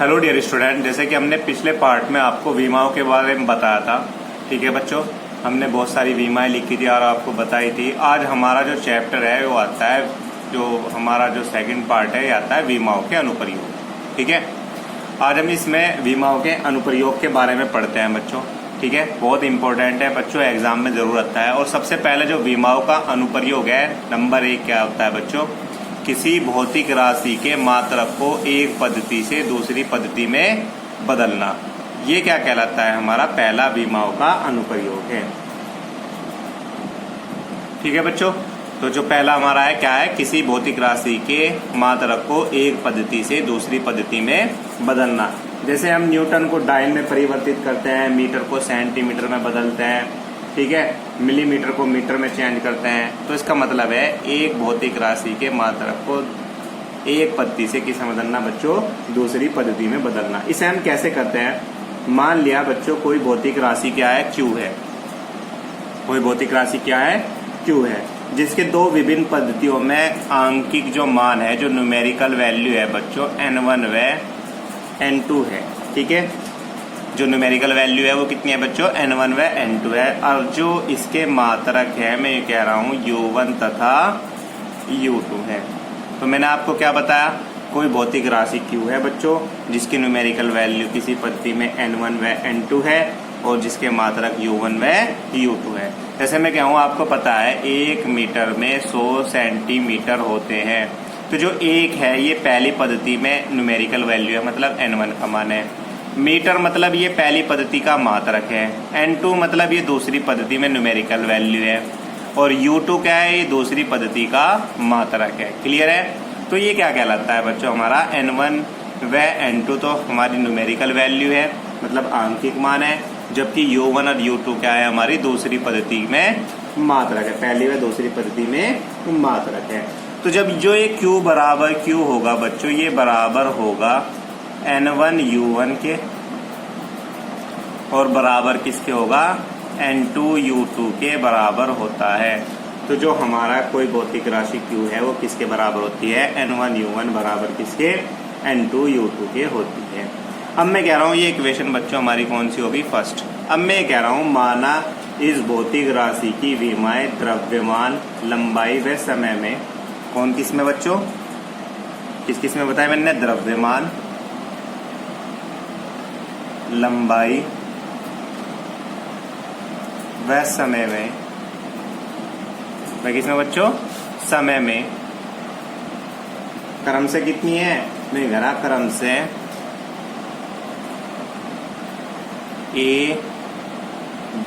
Hello dear student, जैसे कि हमने पिछले पार्ट में आपको वीमाओं के बारे में बताया था। ठीक है बच्चों, हमने बहुत सारी वीमाएं लिखी थी और आपको बताई थी। आज हमारा जो चैप्टर है वो आता है, जो हमारा जो सेकंड पार्ट है ये आता है वीमाओं के अनुप्रयोग। ठीक है, आज हम इसमें वीमाओं के अनुप्रयोग के बारे में पढ़ते हैं बच्चों। ठीक है, बहुत इंपॉर्टेंट है बच्चों, एग्जाम में जरूर आता है। और सबसे पहले जो वीमाओं का अनुप्रयोग है, नंबर 1 क्या होता है बच्चों? किसी भौतिक राशि के मात्रक को एक पद्धति से दूसरी पद्धति में बदलना। ये क्या कहलाता है? हमारा पहला वीमाओं का अनुप्रयोग है। ठीक है बच्चों, तो जो पहला हमारा है क्या है? किसी भौतिक राशि के मात्रक को एक पद्धति से दूसरी पद्धति में बदलना। जैसे हम न्यूटन को डाइन में परिवर्तित करते हैं, मीटर को सेंटीमीटर में बदलते हैं, ठीक है, मिलीमीटर को मीटर में चेंज करते हैं। तो इसका मतलब है एक भौतिक राशि के मात्रक को एक पद्धति से किस में बदलना बच्चों? दूसरी पद्धति में बदलना। इसे हम कैसे करते हैं? मान लिया बच्चों कोई भौतिक राशि क्या है? Q है। कोई भौतिक राशि क्या है? Q है, जिसके दो विभिन्न पद्धतियों में आंकिक जो मान है, जो न्यूमेरिकल वैल्यू है बच्चों, N1 व N2 है। ठीक है, जो न्यूमेरिकल वैल्यू है वो कितनी है बच्चों? N1 व N2 है। और जो इसके मात्रक है, मैं ये कह रहा हूँ U1 तथा U2 है। तो मैंने आपको क्या बताया? कोई भौतिक राशि Q है बच्चों, जिसकी न्यूमेरिकल वैल्यू किसी पद्धति में N1 व N2 है और जिसके मात्रक U1 व U2 है। जैसे मैं कहूँ, आपको पता है 1 मीटर में 100 सेंटीमीटर होते हैं। तो जो 1 है ये पहली पद्धति में न्यूमेरिकल वैल्यू है, मतलब N1 का मान है। मीटर मतलब ये पहली पद्धति का मात्रक है। N2 मतलब ये दूसरी पद्धति में न्यूमेरिकल वैल्यू है। और U2 क्या है? ये दूसरी पद्धति का मात्रक है। क्लियर है? तो ये क्या कहलाता है बच्चों? हमारा N1 व N2 तो हमारी न्यूमेरिकल वैल्यू है, मतलब आंकिक मान है, जबकि U1 और U2 क्या है? हमारी दूसरी पद्धति में मात्रक है, पहली व दूसरी पद्धति में मात्रक है। तो जब जो ये Q बराबर Q होगा बच्चों, ये बराबर होगा N1 U1 के और बराबर किसके होगा? N2 U2 के बराबर होता है। तो जो हमारा कोई भौतिक राशि Q है वो किसके बराबर होती है? N1 U1 बराबर किसके? N2 U2 के होती है। अब मैं कह रहा हूँ ये इक्वेशन बच्चों हमारी कौन सी होगी? फर्स्ट। अब मैं कह रहा हूँ, माना इस भौतिक राशि की विमाएं द्रव्यमान, लंबाई व समय में, कौन किस में बच्चों? किस में बताया मैंने? द्रव्यमान, लंबाई व समय में। किस में बच्चों? समय में। क्रम से कितनी है? नहीं घरा क्रम से A,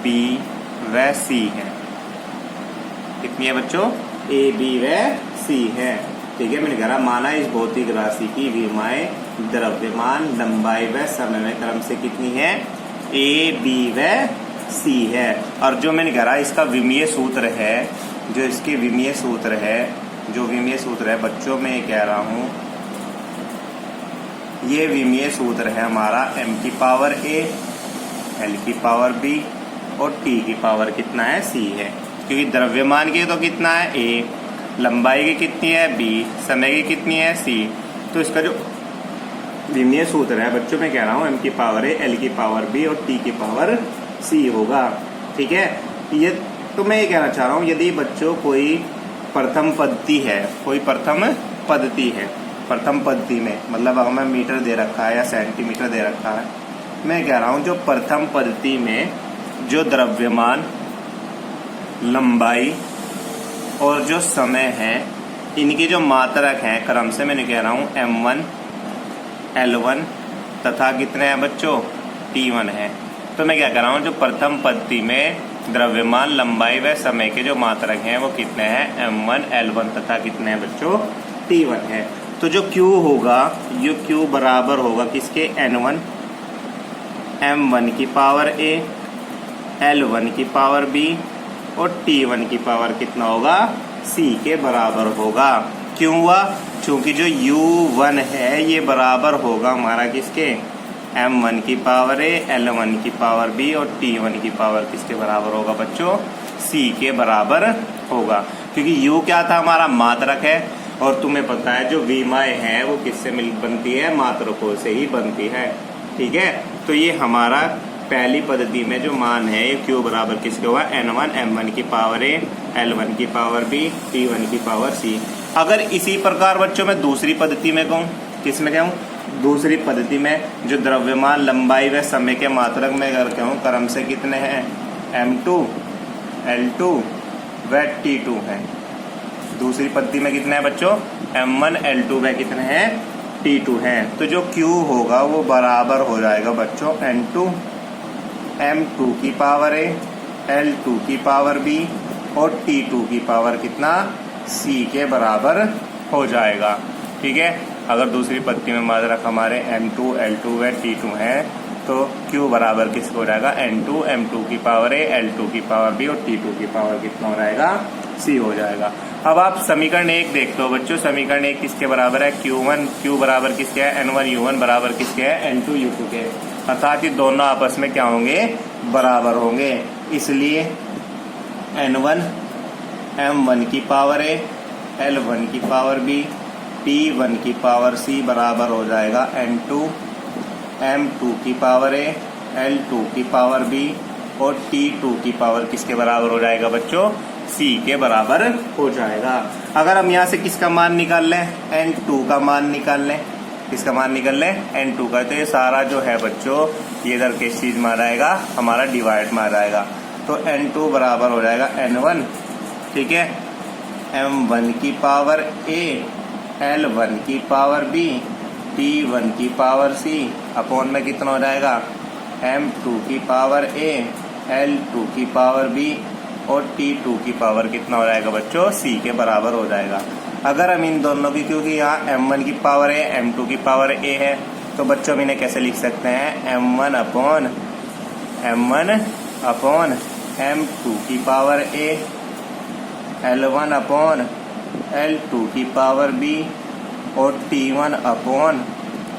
B व C है। कितनी है बच्चों? A, B व C है। ठीक है, मैंने कहा माना इस भौतिक राशि की विमाएं द्रव्यमान, लंबाई व समय में क्रम से कितनी है? A, B व C है। और जो मैंने कहा इसका विमीय सूत्र है, जो इसके विमीय सूत्र है, जो विमीय सूत्र है बच्चों, मैं कह रहा हूँ ये विमीय सूत्र है हमारा m की पावर A, L की पावर B और T की पावर कितना है? C है। क्योंकि द्रव्यमान की तो कितना है? A, लंबाई की कितनी है? B, समय की कितनी है? C। तो इसका जो विमीय सूत्र है बच्चों, मैं कह रहा हूँ m की पावर A, L की पावर B और T की पावर C होगा। ठीक है, ये तो मैं ये कहना चाह रहा हूँ, यदि बच्चों कोई प्रथम पद्धति है, कोई प्रथम पद्धति है, प्रथम पद्धति में मतलब हमें मीटर दे रखा है या सेंटीमीटर दे रखा है, मैं कह रहा हूँ जो प्रथम पद्धति में जो द्रव्यमान, लंबाई और जो समय है, इनकी जो मात्रक हैं क्रम से, मैंने कह रहा हूँ M1, L1 तथा कितने हैं बच्चों? T1 है। तो मैं क्या कर रहा हूँ, जो प्रथम पद्धति में द्रव्यमान, लंबाई व समय के जो मात्रक हैं वो कितने हैं? M1, L1 तथा कितने हैं बच्चों? T1 है। तो जो Q होगा, ये Q बराबर होगा किसके? N1 M1 की पावर A, L1 की पावर B और T1 की पावर कितना होगा? C के बराबर होगा। क्यों हुआ? क्योंकि जो U1 है ये बराबर होगा हमारा किसके? M1 की पावर A, L1 की पावर B और T1 की पावर किसके बराबर होगा बच्चों? C के बराबर होगा। क्योंकि U क्या था? हमारा मात्रक है। और तुम्हें पता है जो विमाएं हैं वो किससे बनती है, मात्रकों से ही बनती है। ठीक है, तो ये हमारा पहली पद्धति में जो मान है ये Q बराबर किसके हुआ, N1 M1 की पावर A L1 की पावर B T1 की पावर C। अगर इसी प्रकार बच्चों मैं दूसरी पद्धति में कहूँ, किस में कहूँ, दूसरी पद्धति में जो द्रव्यमान लंबाई व समय के मात्रक में अगर कहूँ क्रम से कितने हैं, M2 L2 व T2 है। दूसरी पद्धति में कितने हैं बच्चों, M1 L2 व कितने हैं, T2 है। तो जो Q होगा वो बराबर हो जाएगा बच्चों N2 M2 की पावर A L2 की पावर B और T2 की पावर कितना, C के बराबर हो जाएगा। ठीक है, अगर दूसरी पद्धति में मात्रक हमारे M2 L2 व T2 है तो Q बराबर किसको हो जाएगा, N2 M2 की पावर A L2 की पावर B और T2 की पावर कितना हो जाएगा, C हो जाएगा। अब आप समीकरण 1 देखते हो बच्चों, समीकरण 1 किसके बराबर है, Q बराबर किसके है, N1 U1 बराबर किसके है, N2 U2 के, अर्थात ये दोनों आपस में क्या होंगे, बराबर होंगे। इसलिए N1 M1 की पावर A L1 की पावर B T1 की पावर C बराबर हो जाएगा N2 M2 की पावर A L2 की पावर B और T2 की पावर किसके बराबर हो जाएगा बच्चों, C के बराबर हो जाएगा। अगर हम यहाँ से किसका मान निकाल लें, N2 का मान निकाल लें, किसका मान निकाल लें, N2 का, तो ये सारा जो है बच्चों ये इधर किस चीज में आ जाएगा, हमारा डिवाइड में आ जाएगा। तो N2 बराबर हो जाएगा N1, ठीक है, M1 की पावर A L1 की पावर B T1 की पावर C अपॉन में कितना हो जाएगा, M2 की पावर A L2 की पावर B और T2 की पावर कितना हो जाएगा बच्चों, C के बराबर हो जाएगा। अगर हम इन दोनों की, क्योंकि यहाँ M1 की पावर A M2 की पावर A है, तो बच्चों हम इन्हें कैसे लिख सकते हैं, M1 अपॉन M2 की power A L1 upon L2 की पावर B और T1 अपॉन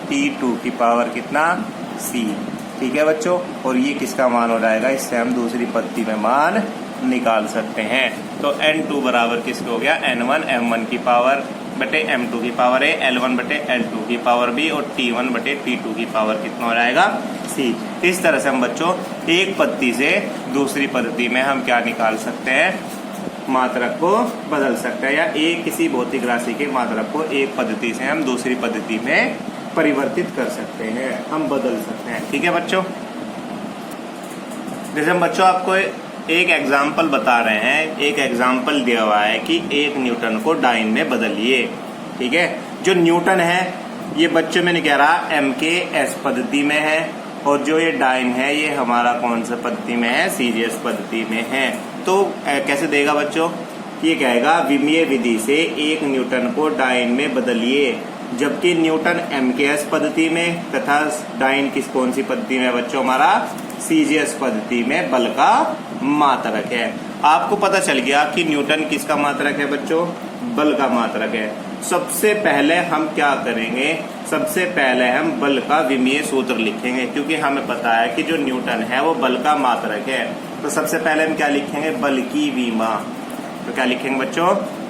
T2 की पावर कितना, C। ठीक है बच्चों, और ये किसका मान हो जाएगा, इससे हम दूसरी पद्धति में मान निकाल सकते हैं। तो N2 बराबर किसको हो गया, N1 M1 की पावर बटे M2 की पावर A L1 बटे L2 की पावर B और T1 बटे T2 की पावर कितना हो जाएगा, C। इस तरह से हम बच्चों एक पद्धति से दूसरी पद्धति में हम क्या निकाल सकते हैं, मात्रक को बदल सकते हैं, या एक किसी भौतिक राशि के मात्रक को एक पद्धति से हम दूसरी पद्धति में परिवर्तित कर सकते हैं, हम बदल सकते हैं। ठीक है बच्चों, जैसे हम बच्चों आपको एक एग्जाम्पल बता रहे हैं, एक एग्जाम्पल दिया हुआ है कि 1 न्यूटन को डाइन में बदलिए। ठीक है, जो न्यूटन है ये बच्चों में नहीं कह रहा MKS पद्धति में है, और जो ये डाइन है ये हमारा कौन सा पद्धति में है, CGS पद्धति में है। तो कैसे देगा बच्चों, ये कहेगा विमीय विधि से 1 न्यूटन को डाइन में बदलिए, जबकि न्यूटन MKS पद्धति में तथा डाइन किस कौन सी पद्धति में बच्चों, हमारा CGS पद्धति में बल का मात्रक है। आपको पता चल गया कि न्यूटन किसका मात्रक है बच्चों, बल का मात्रक है। सबसे पहले हम क्या करेंगे, सबसे पहले हम बल का विमीय सूत्र लिखेंगे, क्योंकि हमें पता है कि जो न्यूटन है वो बल का मात्रक है। तो सबसे पहले हम क्या लिखेंगे, बल की विमा। तो क्या लिखेंगे बच्चों,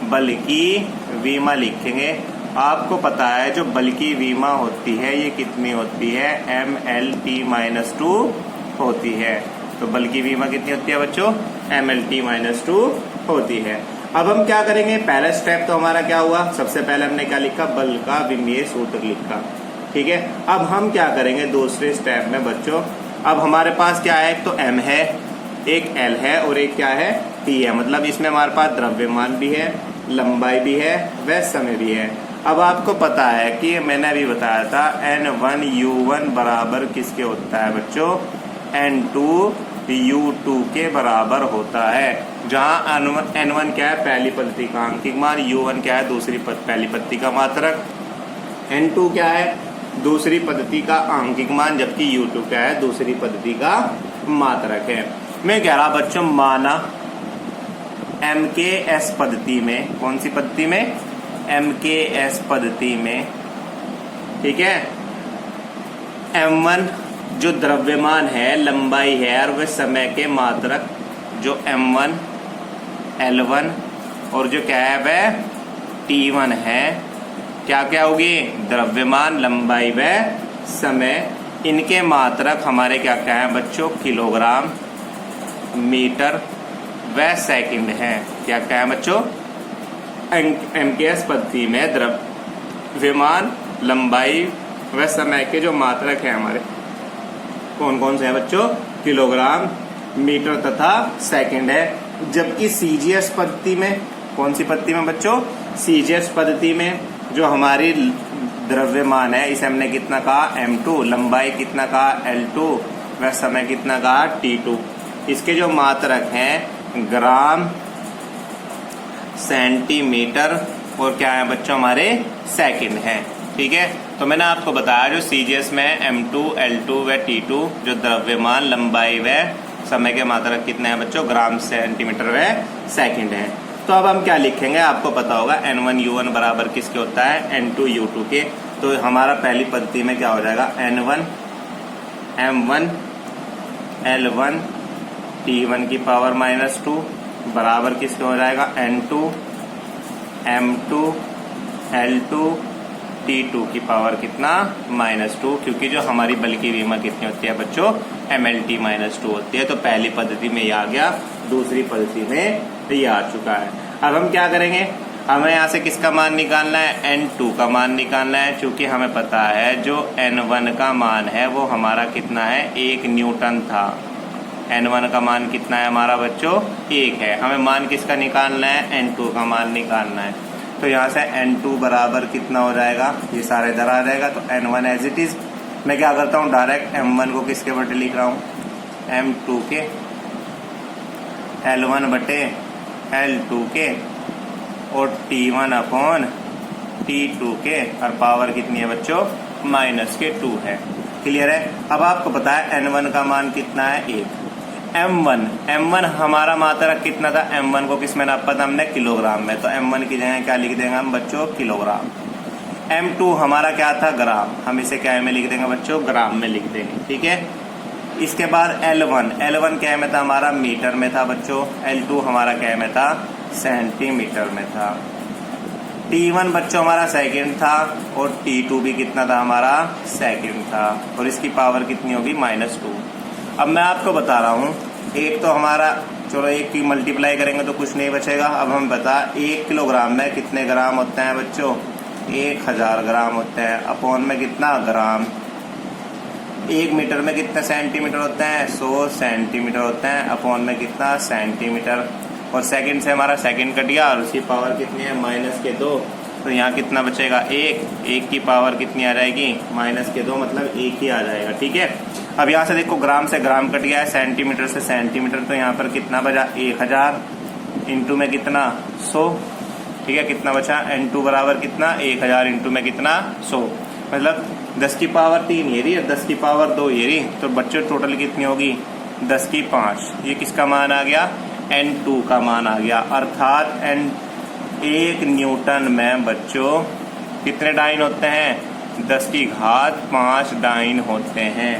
बल की विमा लिखेंगे। आपको पता है जो बल की विमा होती है ये कितनी होती है, MLT-2 होती है। तो बल की विमा कितनी होती है बच्चों, MLT-2 होती है। अब हम क्या करेंगे, पहला स्टेप तो हमारा क्या हुआ, सबसे पहले हमने क्या लिखा, बल का विमीय सूत्र लिखा। ठीक है, अब हम क्या करेंगे दूसरे स्टेप में बच्चों, अब हमारे पास क्या है, तो M है, एक L है और एक क्या है, T है। मतलब इसमें हमारे पास द्रव्यमान भी है, लंबाई भी है व समय भी है। अब आपको पता है कि मैंने अभी बताया था N1 U1 बराबर किसके होता है बच्चों, N2 U2 के बराबर होता है। जहाँ N1 क्या है, पहली पद्धति का आंकिक मान, U1 क्या है, दूसरी पहली पद्धति का मात्रक, N2 क्या है, दूसरी पद्धति का आंकिक मान, जबकि U2 क्या है, दूसरी पद्धति का मात्रक है। मैं कह रहा बच्चों, माना MKS पद्धति में, कौन सी पद्धति में, MKS पद्धति में, ठीक है, M1 जो द्रव्यमान है, लंबाई है और वह समय के मात्रक जो M1 L1 और जो क्या है वह T1 है, क्या क्या होगी, द्रव्यमान, लंबाई व समय। इनके मात्रक हमारे क्या क्या है बच्चों, किलोग्राम, मीटर व सेकंड है। क्या क्या है बच्चों, MKS पद्धति में द्रव्यमान, लंबाई व समय के जो मात्रक है हमारे कौन कौन से हैं बच्चों, किलोग्राम, मीटर तथा सेकंड है। जबकि CGS पद्धति में, कौन सी पद्धति में बच्चों, CGS पद्धति में जो हमारी द्रव्यमान है इसे हमने कितना कहा, M2, लंबाई कितना कहा, L2 व समय कितना कहा, T2। इसके जो मात्रक हैं ग्राम, सेंटीमीटर और क्या है बच्चों हमारे सेकंड है। ठीक है, तो मैंने आपको बताया जो CGS में M2, L2 व T2 जो द्रव्यमान, लंबाई व समय के मात्रक कितने हैं बच्चों, ग्राम, सेंटीमीटर व सेकंड है। तो अब हम क्या लिखेंगे, आपको पता होगा N1U1 बराबर किसके होता है, N2U2 के। तो हमारा पहली पद्धति में क्या हो जाएगा, N1 M1 L1 T1 की पावर -2 बराबर किसके हो जाएगा, N2 M2 L2 T2 की पावर कितना, -2, क्योंकि जो हमारी बल की विमा कितनी होती है बच्चों, MLT -2 होती है। तो पहली पद्धति में ये आ गया, दूसरी पद्धति में ये आ चुका है। अब हम क्या करेंगे, हमें यहाँ से किसका मान निकालना है, N2 का मान निकालना है। क्योंकि हमें पता है जो N1 का मान है वो हमारा कितना है, 1 न्यूटन था। N1 का मान कितना है हमारा बच्चों, 1 है। हमें मान किसका निकालना है, N2 का मान निकालना है। तो यहाँ से N2 बराबर कितना हो जाएगा, ये सारे इधर आ जाएगा। तो N1 एज इट इज, मैं क्या करता हूँ डायरेक्ट M1 को किसके बटे लिख रहा हूँ, M2 के, L1 बटे L2 के और T1 अपॉन T2 के, और पावर कितनी है बच्चों, -2 है। क्लियर है। अब आपको पता है N1 का मान कितना है, 1। M1 हमारा मात्रक कितना था, M1 को किस में नापा था हमने, किलोग्राम में। तो M1 की जगह क्या लिख देंगे हम बच्चों, किलोग्राम। M2 हमारा क्या था, ग्राम, हम इसे क्या में लिख देंगे बच्चों, ग्राम में लिख देंगे। ठीक है। इसके बाद L1 क्या में था हमारा, मीटर में था बच्चों। L2 हमारा क्या में था, सेंटीमीटर में था। T1 बच्चों हमारा सेकंड था और T2 भी कितना था हमारा, सेकंड था। और इसकी पावर कितनी होगी, -2। अब मैं आपको बता रहा हूँ, एक तो हमारा, चलो एक की मल्टीप्लाई करेंगे तो कुछ नहीं बचेगा। अब हम बता 1 किलोग्राम में कितने ग्राम होते हैं बच्चों, 1000 ग्राम होते हैं। अपॉन में कितना, ग्राम। 1 मीटर में कितने सेंटीमीटर होते हैं, 100 सेंटीमीटर होते हैं। अपॉन में कितना, सेंटीमीटर। और सेकंड से हमारा सेकंड कट गया और उसकी पावर कितनी है, -2। तो यहाँ कितना बचेगा, 1 की पावर कितनी आ जाएगी, -2, मतलब 1 ही आ जाएगा। ठीक है। अब यहाँ से देखो ग्राम से ग्राम कट गया है, सेंटीमीटर से सेंटीमीटर, तो यहाँ पर कितना बचा, 1000 इंटू में कितना, 100। ठीक है, कितना बचा, N2 बराबर कितना, 1000 इंटू में कितना, 100, मतलब 10 की पावर 3 ये रही है, 10 की पावर 2 ये रही। तो बच्चों टोटल कितनी होगी, 10 की 5। ये किसका मान आ गया, N2 का मान आ गया। अर्थात 1 न्यूटन में बच्चों कितने डाइन होते हैं, 10 की घात 5 डाइन होते हैं।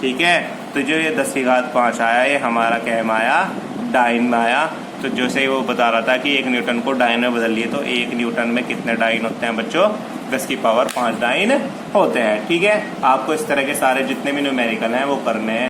ठीक है। तो जो ये 10 की घात 5 आया, ये हमारा क्या में आया, डाइन में आया। तो जैसे वो बता रहा था कि 1 न्यूटन को डाइन में बदल लिए, तो 1 न्यूटन में कितने डाइन होते हैं बच्चों, 10 की पावर 5 डाइन होते हैं। ठीक है। आपको इस तरह के सारे जितने भी न्यूमेरिकल हैं वो करने हैं।